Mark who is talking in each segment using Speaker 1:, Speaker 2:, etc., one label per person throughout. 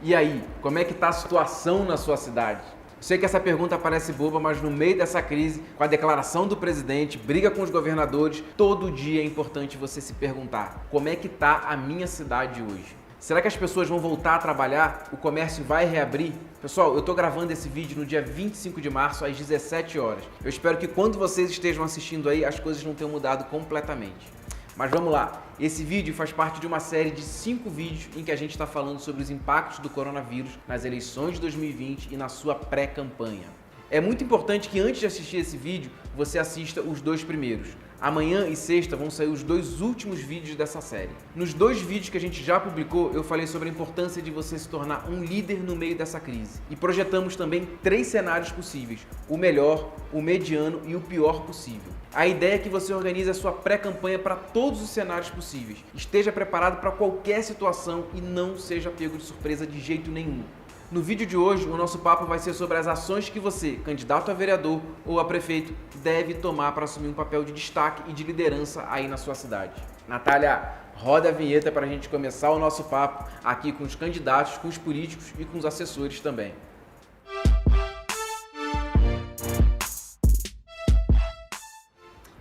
Speaker 1: E aí, como é que está a situação na sua cidade? Sei que essa pergunta parece boba, mas no meio dessa crise, com a declaração do presidente, briga com os governadores, todo dia é importante você se perguntar: como é que está a minha cidade hoje? Será que as pessoas vão voltar a trabalhar? O comércio vai reabrir? Pessoal, eu estou gravando esse vídeo no dia 25 de março, às 17 horas. Eu espero que quando vocês estejam assistindo aí, as coisas não tenham mudado completamente. Mas vamos lá, esse vídeo faz parte de uma série de 5 vídeos em que a gente está falando sobre os impactos do coronavírus nas eleições de 2020 e na sua pré-campanha. É muito importante que antes de assistir esse vídeo, você assista os 2 primeiros. Amanhã e sexta vão sair os 2 últimos vídeos dessa série. Nos 2 vídeos que a gente já publicou, eu falei sobre a importância de você se tornar um líder no meio dessa crise. E projetamos também 3 cenários possíveis: o melhor, o mediano e o pior possível. A ideia é que você organize a sua pré-campanha para todos os cenários possíveis. Esteja preparado para qualquer situação e não seja pego de surpresa de jeito nenhum. No vídeo de hoje, o nosso papo vai ser sobre as ações que você, candidato a vereador ou a prefeito, deve tomar para assumir um papel de destaque e de liderança aí na sua cidade. Natália, roda a vinheta para a gente começar o nosso papo aqui com os candidatos, com os políticos e com os assessores também.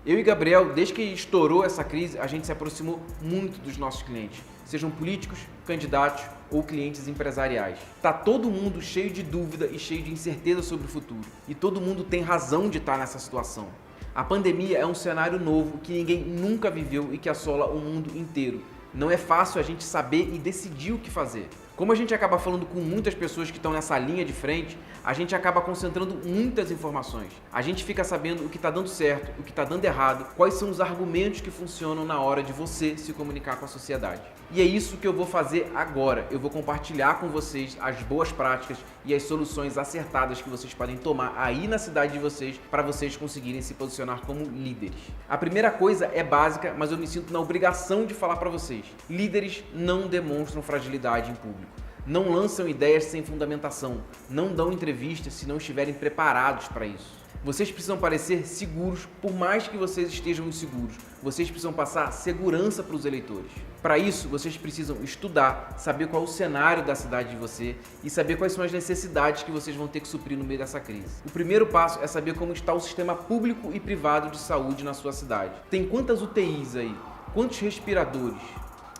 Speaker 1: Eu e Gabriel, desde que estourou essa crise, a gente se aproximou muito dos nossos clientes, sejam políticos, candidatos ou clientes empresariais. Tá todo mundo cheio de dúvida e cheio de incerteza sobre o futuro. E todo mundo tem razão de estar nessa situação. A pandemia é um cenário novo que ninguém nunca viveu e que assola o mundo inteiro. Não é fácil a gente saber e decidir o que fazer. Como a gente acaba falando com muitas pessoas que estão nessa linha de frente, a gente acaba concentrando muitas informações. A gente fica sabendo o que está dando certo, o que está dando errado, quais são os argumentos que funcionam na hora de você se comunicar com a sociedade. E é isso que eu vou fazer agora. Eu vou compartilhar com vocês as boas práticas e as soluções acertadas que vocês podem tomar aí na cidade de vocês para vocês conseguirem se posicionar como líderes. A primeira coisa é básica, mas eu me sinto na obrigação de falar para vocês. Líderes não demonstram fragilidade em público. Não lançam ideias sem fundamentação. Não dão entrevistas se não estiverem preparados para isso. Vocês precisam parecer seguros, por mais que vocês estejam inseguros. Vocês precisam passar segurança para os eleitores. Para isso, vocês precisam estudar, saber qual é o cenário da cidade de você e saber quais são as necessidades que vocês vão ter que suprir no meio dessa crise. O primeiro passo é saber como está o sistema público e privado de saúde na sua cidade. Tem quantas UTIs aí? Quantos respiradores?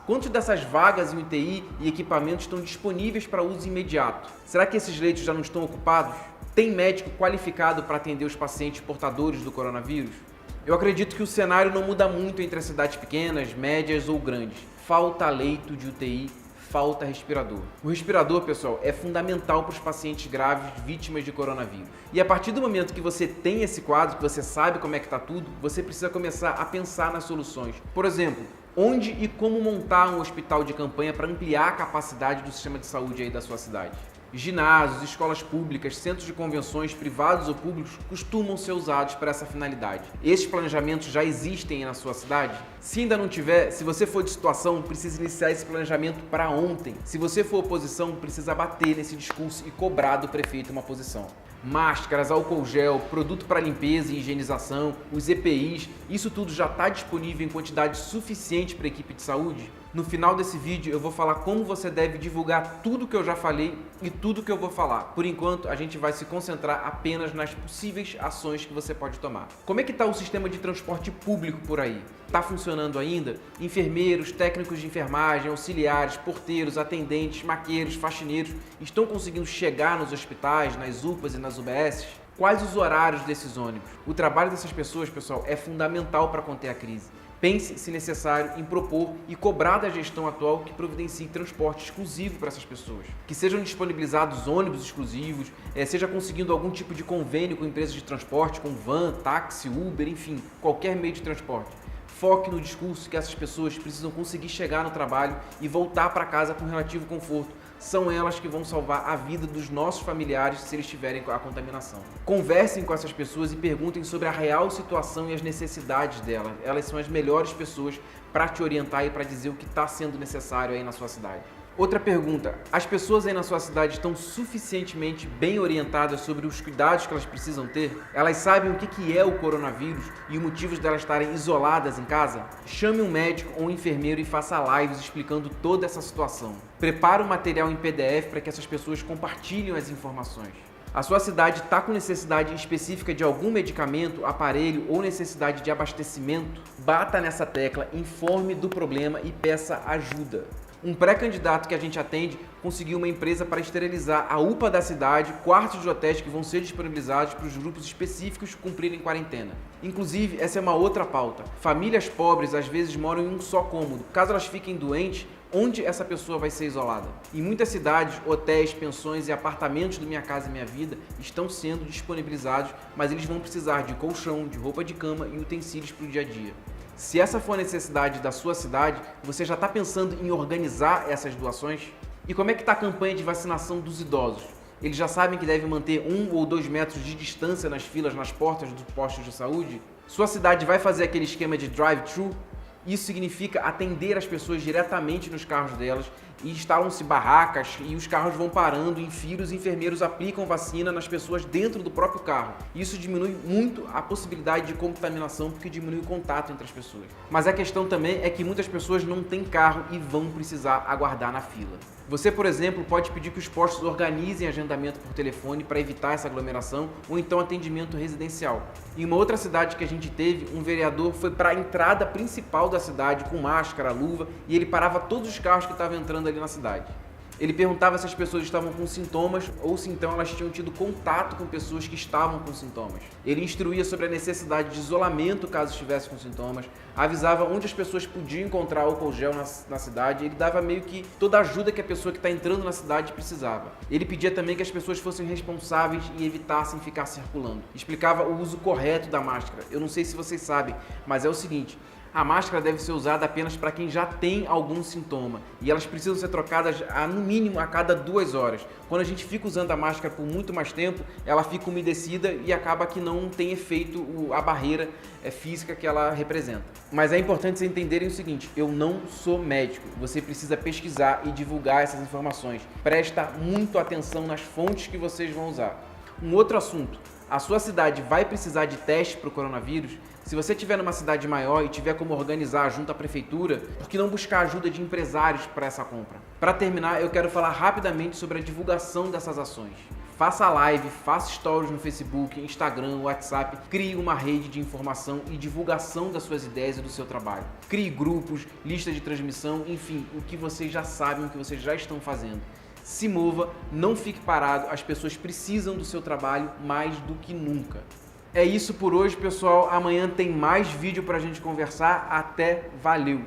Speaker 1: Quantas dessas vagas em UTI e equipamentos estão disponíveis para uso imediato? Será que esses leitos já não estão ocupados? Tem médico qualificado para atender os pacientes portadores do coronavírus? Eu acredito que o cenário não muda muito entre as cidades pequenas, médias ou grandes. Falta leito de UTI, falta respirador. O respirador, pessoal, é fundamental para os pacientes graves vítimas de coronavírus. E a partir do momento que você tem esse quadro, que você sabe como é que está tudo, você precisa começar a pensar nas soluções. Por exemplo, onde e como montar um hospital de campanha para ampliar a capacidade do sistema de saúde aí da sua cidade. Ginásios, escolas públicas, centros de convenções, privados ou públicos, costumam ser usados para essa finalidade. Esses planejamentos já existem na sua cidade? Se ainda não tiver, se você for de situação, precisa iniciar esse planejamento para ontem. Se você for oposição, precisa bater nesse discurso e cobrar do prefeito uma posição. Máscaras, álcool gel, produto para limpeza e higienização, os EPIs, isso tudo já está disponível em quantidade suficiente para a equipe de saúde? No final desse vídeo eu vou falar como você deve divulgar tudo que eu já falei e tudo que eu vou falar. Por enquanto, a gente vai se concentrar apenas nas possíveis ações que você pode tomar. Como é que está o sistema de transporte público por aí? Está funcionando ainda? Enfermeiros, técnicos de enfermagem, auxiliares, porteiros, atendentes, maqueiros, faxineiros estão conseguindo chegar nos hospitais, nas UPAs e nas UBSs? Quais os horários desses ônibus? O trabalho dessas pessoas, pessoal, é fundamental para conter a crise. Pense, se necessário, em propor e cobrar da gestão atual que providencie transporte exclusivo para essas pessoas. Que sejam disponibilizados ônibus exclusivos, seja conseguindo algum tipo de convênio com empresas de transporte, com van, táxi, Uber, enfim, qualquer meio de transporte. Foque no discurso que essas pessoas precisam conseguir chegar no trabalho e voltar para casa com relativo conforto. São elas que vão salvar a vida dos nossos familiares se eles tiverem a contaminação. Conversem com essas pessoas e perguntem sobre a real situação e as necessidades delas. Elas são as melhores pessoas para te orientar e para dizer o que está sendo necessário aí na sua cidade. Outra pergunta, as pessoas aí na sua cidade estão suficientemente bem orientadas sobre os cuidados que elas precisam ter? Elas sabem o que é o coronavírus e os motivos delas estarem isoladas em casa? Chame um médico ou um enfermeiro e faça lives explicando toda essa situação. Prepare um material em PDF para que essas pessoas compartilhem as informações. A sua cidade está com necessidade específica de algum medicamento, aparelho ou necessidade de abastecimento? Bata nessa tecla, informe do problema e peça ajuda. Um pré-candidato que a gente atende conseguiu uma empresa para esterilizar a UPA da cidade, quartos de hotéis que vão ser disponibilizados para os grupos específicos cumprirem quarentena. Inclusive, essa é uma outra pauta. Famílias pobres às vezes moram em um só cômodo. Caso elas fiquem doentes, onde essa pessoa vai ser isolada? Em muitas cidades, hotéis, pensões e apartamentos do Minha Casa Minha Vida estão sendo disponibilizados, mas eles vão precisar de colchão, de roupa de cama e utensílios para o dia a dia. Se essa for a necessidade da sua cidade, você já está pensando em organizar essas doações? E como é que está a campanha de vacinação dos idosos? Eles já sabem que devem manter 1 ou 2 metros de distância nas filas nas portas dos postos de saúde? Sua cidade vai fazer aquele esquema de drive-thru? Isso significa atender as pessoas diretamente nos carros delas e instalam-se barracas e os carros vão parando em filas, os enfermeiros aplicam vacina nas pessoas dentro do próprio carro. Isso diminui muito a possibilidade de contaminação porque diminui o contato entre as pessoas. Mas a questão também é que muitas pessoas não têm carro e vão precisar aguardar na fila. Você, por exemplo, pode pedir que os postos organizem agendamento por telefone para evitar essa aglomeração ou então atendimento residencial. Em uma outra cidade que a gente teve, um vereador foi para a entrada principal da cidade com máscara, luva e ele parava todos os carros que estavam entrando ali na cidade. Ele perguntava se as pessoas estavam com sintomas ou se então elas tinham tido contato com pessoas que estavam com sintomas. Ele instruía sobre a necessidade de isolamento caso estivesse com sintomas, avisava onde as pessoas podiam encontrar álcool gel na cidade, ele dava meio que toda a ajuda que a pessoa que está entrando na cidade precisava. Ele pedia também que as pessoas fossem responsáveis e evitassem ficar circulando. Explicava o uso correto da máscara. Eu não sei se vocês sabem, mas é o seguinte: a máscara deve ser usada apenas para quem já tem algum sintoma e elas precisam ser trocadas no mínimo a cada 2 horas. Quando a gente fica usando a máscara por muito mais tempo, ela fica umedecida e acaba que não tem efeito a barreira física que ela representa. Mas é importante vocês entenderem o seguinte: eu não sou médico, você precisa pesquisar e divulgar essas informações. Presta muito atenção nas fontes que vocês vão usar. Um outro assunto: a sua cidade vai precisar de teste para o coronavírus? Se você estiver numa cidade maior e tiver como organizar junto à prefeitura, por que não buscar ajuda de empresários para essa compra? Para terminar, eu quero falar rapidamente sobre a divulgação dessas ações. Faça live, faça stories no Facebook, Instagram, WhatsApp, crie uma rede de informação e divulgação das suas ideias e do seu trabalho. Crie grupos, listas de transmissão, enfim, o que vocês já sabem, o que vocês já estão fazendo. Se mova, não fique parado, as pessoas precisam do seu trabalho mais do que nunca. É isso por hoje, pessoal. Amanhã tem mais vídeo pra gente conversar. Até, valeu!